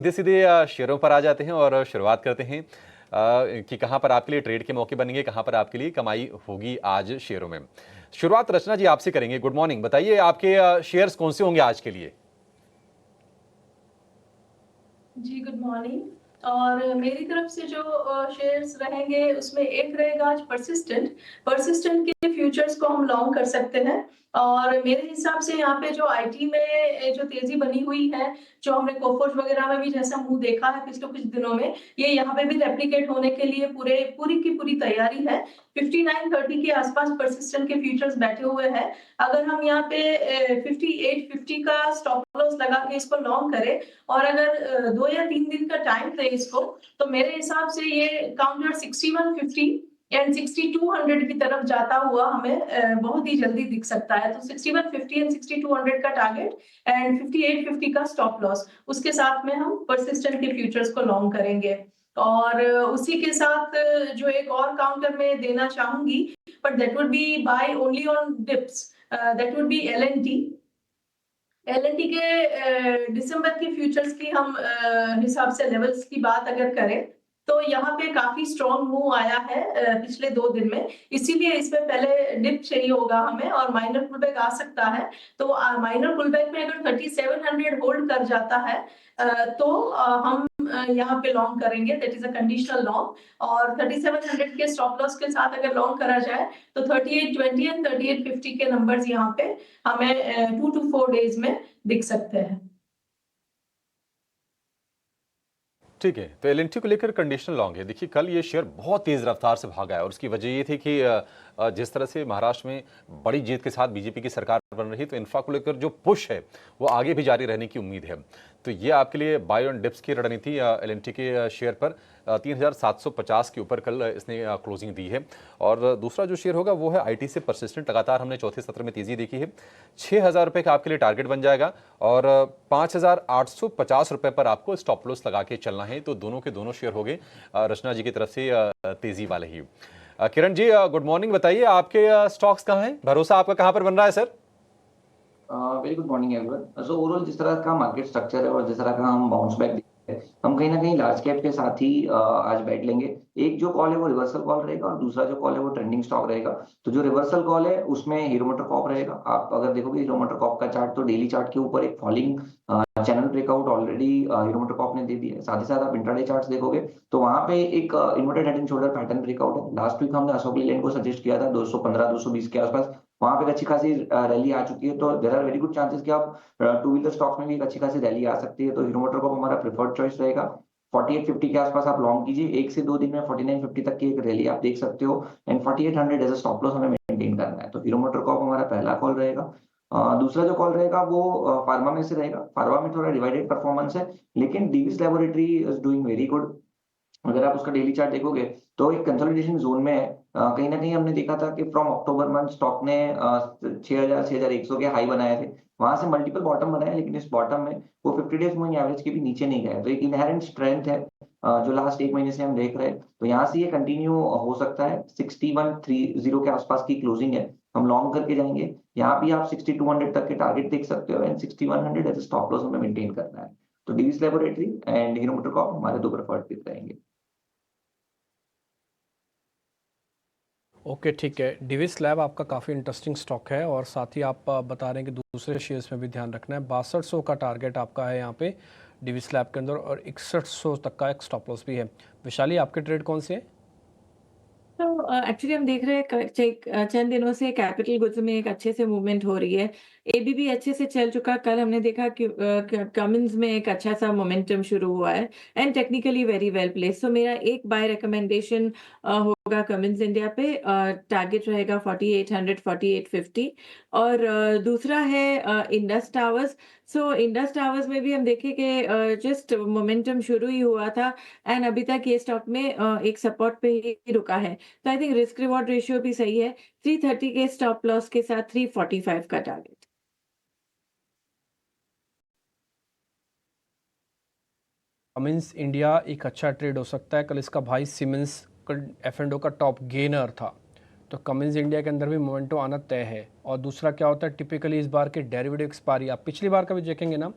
सीधे सीधे शेयरों पर आ जाते हैं और शुरुआत करते हैं कि कहां पर आपके लिए ट्रेड के मौके बनेंगे, कहां पर आपके लिए कमाई होगी आज शेयरों में। शुरुआत रचना जी आपसे करेंगे। गुड मॉर्निंग, बताइए आपके शेयर्स कौन से होंगे आज के लिए? जी, गुड मॉर्निंग। और मेरी तरफ से जो शेयर्स रहेंगे उसमें एक रहेगा आज परसिस्टेंट। परसिस्टेंट के फ्यूचर्स को हम लॉन्ग कर सकते हैं और मेरे हिसाब से यहाँ पे जो आईटी में जो तेज़ी बनी हुई है, जो हमने कोफोर्ज वगैरह में भी जैसा मुँह देखा है पिछले कुछ दिनों में, ये यहाँ पे भी रेप्लिकेट होने के लिए पूरी की पूरी तैयारी है। 59.30 के आसपास परसिस्टेंट के फ्यूचर्स बैठे हुए हैं। अगर हम यहाँ पे 58.50 का स्टॉप लॉस लगा के इसको लॉन्ग करें और अगर 2 या 3 दिन का टाइम दें इसको, तो मेरे हिसाब से ये काउंटर 6150 एंड 6200 की तरफ जाता हुआ हमें बहुत ही जल्दी दिख सकता है। तो 6150 एंड 6200 का टारगेट एंड 5850 का स्टॉप लॉस, उसके साथ में हम परसिस्टेंट के फ्यूचर्स को लॉन्ग करेंगे। और उसी के साथ जो एक और काउंटर मैं देना चाहूँगी, but that would be buy only on dips, that would be L and T. L and T के दिसंबर के फ्यूचर्स की हम हिसाब से लेवल्स की बात अगर करें, तो यहाँ पे काफ़ी स्ट्रॉन्ग मूव आया है पिछले 2 दिन में। इसीलिए इसमें पहले डिप चाहिए होगा हमें और माइनर पुलबैक आ सकता है। तो माइनर पुलबैक में अगर 3700 होल्ड कर जाता है तो हम यहाँ पे लॉन्ग करेंगे, that is a conditional long. और 3700 के स्टॉप लॉस के साथ अगर लॉन्ग करा जाए, तो 3820 एंड 3850 के नंबर्स यहाँ पे हमें 2 टू 4 डेज़ में दिख सकते हैं। ठीक है, तो एल&टी को लेकर कंडीशनल लॉन्ग है। देखिए, कल ये शेयर बहुत तेज़ रफ्तार से भागा है और उसकी वजह ये थी कि जिस तरह से महाराष्ट्र में बड़ी जीत के साथ बीजेपी की सरकार बन रही, तो इंफ्रा को लेकर जो पुश है, वो आगे भी जारी रहने की उम्मीद है। तो ये आपके लिए बाय ऑन डिप्स की रणनीति एल&टी के शेयर पर 3750 के ऊपर कल इसने क्लोजिंग दी है। और दूसरा जो शेयर होगा वो है आईटी से परसिस्टेंट। लगातार हमने चौथे सत्र में तेज़ी देखी है। 6000 रुपये का आपके लिए टारगेट बन जाएगा और 5850 रुपये पर आपको स्टॉप लॉस लगा के चलना है। तो दोनों के दोनों शेयर हो गए रचना जी की तरफ से तेज़ी वाले ही। किरण जी, गुड मॉर्निंग, बताइए आपके स्टॉक्स कहाँ हैं? भरोसा आपका कहाँ पर बन रहा है sir? Very good morning everyone. So overall जिस तरह का मार्केट स्ट्रक्चर है और जिस तरह का हम बाउंस बैक देखते हैं, हम कहीं ना कहीं लार्ज कैप के साथ ही आज बैठ लेंगे। एक जो कॉल है वो रिवर्सल कॉल रहेगा और दूसरा जो कॉल है वो ट्रेंडिंग स्टॉक रहेगा। तो जो रिवर्सल कॉल है उसमें हीरो मोटर कॉर्प रहेगा। आप अगर देखोगे हीरो मोटर कॉर्प का चार्ट, तो डेली चार्ट के ऊपर एक falling channel breakout already hero motor Corp ने दे दिया है। साथ ही साथ आप इंट्राडे चार्ट्स देखोगे तो वहां पे एक inverted head and shoulder pattern breakout है। लास्ट वीक हमने अशोक लीलैंड को सजेस्ट किया था 215 220 के आसपास, वहां पे एक अच्छी खासी रैली आ चुकी है। तो there are very good chances कि आप टू व्हीलर स्टॉक्स में भी एक अच्छी खासी रैली आ सकती है। तो हीरो मोटर कॉर्प हमारा प्रेफर्ड चॉइस रहेगा। 4850 के आसपास आप लॉन्ग कीजिए। 1 से 2 दिन में 4950 तक की एक रैली आप देख सकते हो and 4800 as a stop loss हमें मेंटेन करना है। तो हीरो मोटर कॉर्प हमारा पहला कॉल रहेगा। दूसरा जो कॉल रहेगा वो फार्मा में से रहेगा। फार्मा में थोड़ा डिवाइडेड परफॉर्मेंस है, लेकिन Divi's laboratory is doing very good. अगर आप उसका डेली चार्ट देखोगे तो एक कंसोलिडेशन जोन में है। कहीं ना कहीं हमने देखा था कि फ्रॉम अक्टूबर मंथ स्टॉक ने 6000 6100 के हाई बनाए थे। वहां से मल्टीपल बॉटम बनाए, लेकिन इस बॉटम में वो 50 डेज मूविंग एवरेज के भी नीचे नहीं गए। तो एक इनहेरेंट स्ट्रेंथ है जो लास्ट 1 महीने से हम देख रहे हैं। तो यहाँ से ये कंटिन्यू हो सकता है। 6130 के आसपास की क्लोजिंग है, हम लॉन्ग करके जाएंगे। यहाँ भी आप 6200 तक के टारगेट देख सकते हो एंड 6100 एज स्टॉप लॉस हमें मेंटेन करना है। तो डीवीस लेबोरेटरी एंड हीरो मोटोकॉर्प हमारे दो प्रेफर्ड पिक रहेंगे। ओके, ठीक है। डिविस लैब आपका काफ़ी इंटरेस्टिंग स्टॉक है और साथ ही आप बता रहे हैं कि दूसरे शेयर्स में भी ध्यान रखना है। 6200 का टारगेट आपका है यहाँ पे डिविस लैब के अंदर और 6100 तक का एक स्टॉप लॉस भी है। विशाली, आपके ट्रेड कौन से हैं? तो एक्चुअली हम देख रहे हैं चंद दिनों से कैपिटल गुड्स में एक अच्छे से मूवमेंट हो रही है। एबीबी अच्छे से चल चुका। कल हमने देखा कि कमिंस में एक अच्छा सा मोमेंटम शुरू हुआ है and technically very well place. तो मेरा एक बाय रिकमेंडेशन होगा कमिंस इंडिया पे। टारगेट रहेगा 4800 4850। और दूसरा है Indus towers. So Indus towers में भी हम देखें कि जस्ट मोमेंटम शुरू ही हुआ था एंड अभी तक ये स्टॉक में एक सपोर्ट पे ही रुका है। तो I think risk reward ratio भी सही है। 330 के स्टॉप लॉस के साथ 345 का टारगेट। कमिंस इंडिया एक अच्छा ट्रेड हो सकता है। कल इसका भाई सीमेंस F&O का टॉप गेनर था, तो कमिंस इंडिया के अंदर भी मोमेंटो आना तय है। और दूसरा क्या होता है, टिपिकली इस बार के डेरिवेटिव एक्सपायरी आप पिछली बार का भी देखेंगे ना,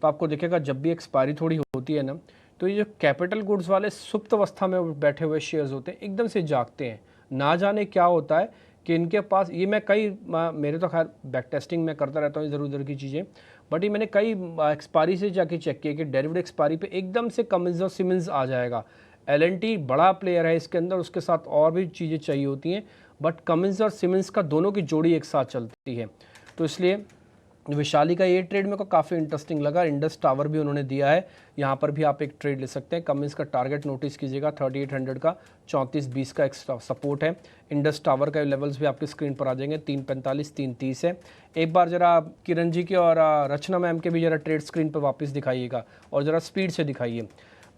तो आपको दिखेगा जब भी एक्सपायरी थोड़ी होती है ना, तो ये जो कैपिटल गुड्स वाले सुप्त अवस्था में बैठे हुए शेयर्स होते हैं एकदम से जागते हैं। ना जाने क्या होता है कि इनके पास ये मेरे तो खैर बैक टेस्टिंग में करता रहता हूँ इधर उधर की चीज़ें, बट ये मैंने कई एक्सपायरी से जाके चेक किया कि डेरिवेटिव एक्सपायरी पे एकदम से कमिंस और सिमंस आ जाएगा। एल&टी बड़ा प्लेयर है इसके अंदर, उसके साथ और भी चीज़ें चाहिए होती हैं, बट कमिंस और सिमंस का दोनों की जोड़ी एक साथ चलती है। तो इसलिए विशाली का ये ट्रेड मेरे को काफ़ी इंटरेस्टिंग लगा। इंडस टावर भी उन्होंने दिया है, यहाँ पर भी आप एक ट्रेड ले सकते हैं। कमिंस का टारगेट नोटिस कीजिएगा 3800 का, 3420 का एक सपोर्ट है। इंडस टावर का लेवल्स भी आपकी स्क्रीन पर आ जाएंगे, 345 330 है। एक बार जरा किरण जी के और रचना मैम के भी जरा ट्रेड स्क्रीन पर वापस दिखाइएगा और ज़रा स्पीड से दिखाइए।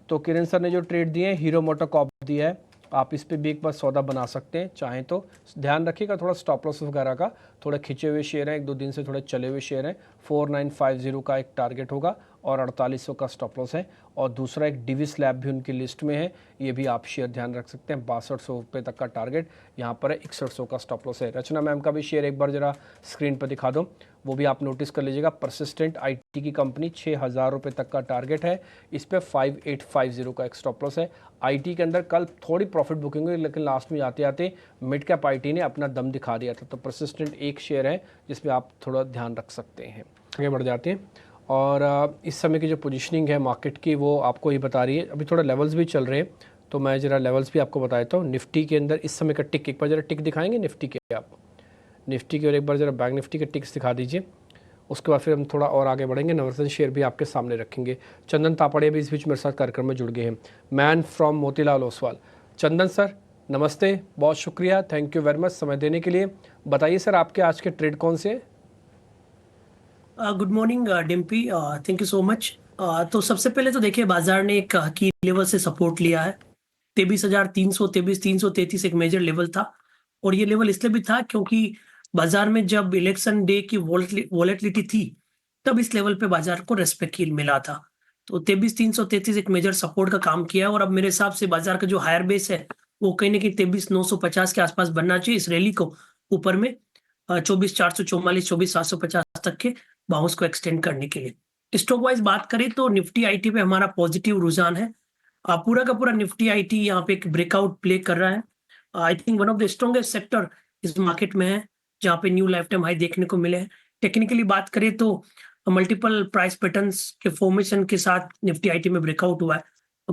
तो किरण सर ने जो ट्रेड दिए हैं, हीरो मोटोकॉर्प दिया है, आप इस पे भी एक बार सौदा बना सकते हैं चाहें तो। ध्यान रखिएगा थोड़ा स्टॉप लॉस वगैरह का, थोड़े खिंचे हुए शेयर हैं, 1-2 दिन से थोड़े चले हुए शेयर हैं। 4950 का एक टारगेट होगा और 4800 का स्टॉप लॉस है। और दूसरा एक डिविस लैब भी उनकी लिस्ट में है, ये भी आप शेयर ध्यान रख सकते हैं। 6200 रुपये तक का टारगेट यहाँ पर है, 6100 का स्टॉप लॉस है। रचना मैम का भी शेयर एक बार जरा स्क्रीन पर दिखा दो, वो भी आप नोटिस कर लीजिएगा। परसिस्टेंट IT की कंपनी, 6000 रुपये तक का टारगेट है, इस पर 5850 का एक स्टॉप लॉस है। IT के अंदर कल थोड़ी प्रॉफिट बुकिंग हुई, लेकिन लास्ट में आते आते मिड कैप IT ने अपना दम दिखा दिया था। तो परसिस्टेंट एक शेयर है जिसमें आप थोड़ा ध्यान रख सकते हैं। आगे बढ़ जाते हैं और इस समय की जो पोजीशनिंग है मार्केट की वो आपको ही बता रही है। अभी थोड़ा लेवल्स भी चल रहे हैं, तो मैं ज़रा लेवल्स भी आपको बता देता हूँ। निफ्टी के अंदर इस समय का टिक, एक बार ज़रा टिक दिखाएंगे निफ्टी के आप, निफ्टी के, और एक बार ज़रा बैंक निफ्टी के टिक्स दिखा दीजिए। उसके बाद फिर हम थोड़ा और आगे बढ़ेंगे। नवरत्न शेयर भी आपके सामने रखेंगे। चंदन तापड़े भी इस बीच मेरे साथ कार्यक्रम में जुड़ गए हैं, man from Motilal Oswal. Chandan sir नमस्ते, बहुत शुक्रिया, थैंक यू वेरी मच समय देने के लिए। बताइए सर आपके आज के ट्रेड कौन से? Good morning Dimpy, thank you so much. तो सबसे पहले तो देखिए बाजार ने एक की लेवल से सपोर्ट लिया है। 23,300, 23,333 एक मेजर लेवल था, और ये लेवल इसलिए भी था क्योंकि बाजार में जब इलेक्शन डे की वॉलेटिलिटी थी तब इस लेवल पे बाजार को रेस्पेक्ट मिला था। तो 23,333 एक मेजर सपोर्ट का काम किया है, और अब मेरे हिसाब से बाजार का जो हायर बेस है वो कहीं ना कहीं 23,950 के आसपास बनना चाहिए इस रैली को ऊपर में 24,444, 24,750 तक के बाउंस को एक्सटेंड करने के लिए। स्टॉक वाइज बात करें तो निफ्टी IT पे हमारा पॉजिटिव रुझान है। पूरा का पूरा निफ्टी IT यहाँ पे एक ब्रेकआउट प्ले कर रहा है। I think one of the strongest sector इस मार्केट में है, जहाँ पे न्यू लाइफ टाइम हाई देखने को मिले हैं। टेक्निकली बात करें तो मल्टीपल प्राइस पैटर्न्स के फॉर्मेशन के साथ निफ्टी IT में ब्रेकआउट हुआ है।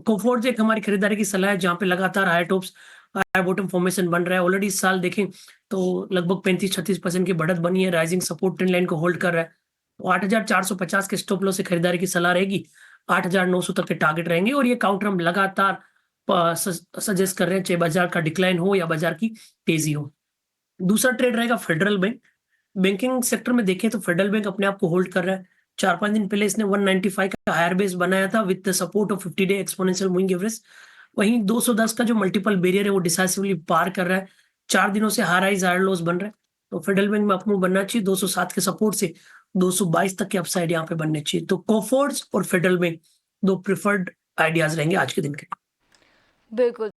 कोफोर्ज एक हमारी खरीदारी की सलाह है, जहाँ पे लगातार high tops high bottom formation बन रहा है। ऑलरेडी इस साल देखें तो लगभग 35-36% की बढ़त बनी है, राइजिंग सपोर्ट ट्रेंड लाइन को होल्ड कर रहा है। 8,450 के स्टॉप लॉस से खरीदारी की सलाह रहेगी, 8,900 तक के टारगेट रहेंगे, और ये काउंटर हम लगातार सजेस्ट कर रहे हैं, चाहे बाजार का डिक्लाइन हो या बाजार की तेजी हो। दूसरा ट्रेड रहेगा फेडरल बैंक। बैंकिंग सेक्टर में देखें तो फेडरल बैंक अपने आप को होल्ड कर रहा है। 4-5 दिन पहले इसने 195 का हायर बेस बनाया था with the support of 50 day exponential moving average. वहीं 210 का जो मल्टीपल बैरियर है वो डिसाइसिवली पार कर रहा है। 4 दिनों से हायर हाइज हायर लॉस बन रहा है, तो फेडरल बैंक में अपमूव बनना चाहिए। 207 के सपोर्ट से 222 तक के अपसाइड यहाँ पे बनने चाहिए। तो कोफोर्ज और फेडरल बैंक 2 प्रिफर्ड आइडियाज रहेंगे आज के दिन के। बिल्कुल।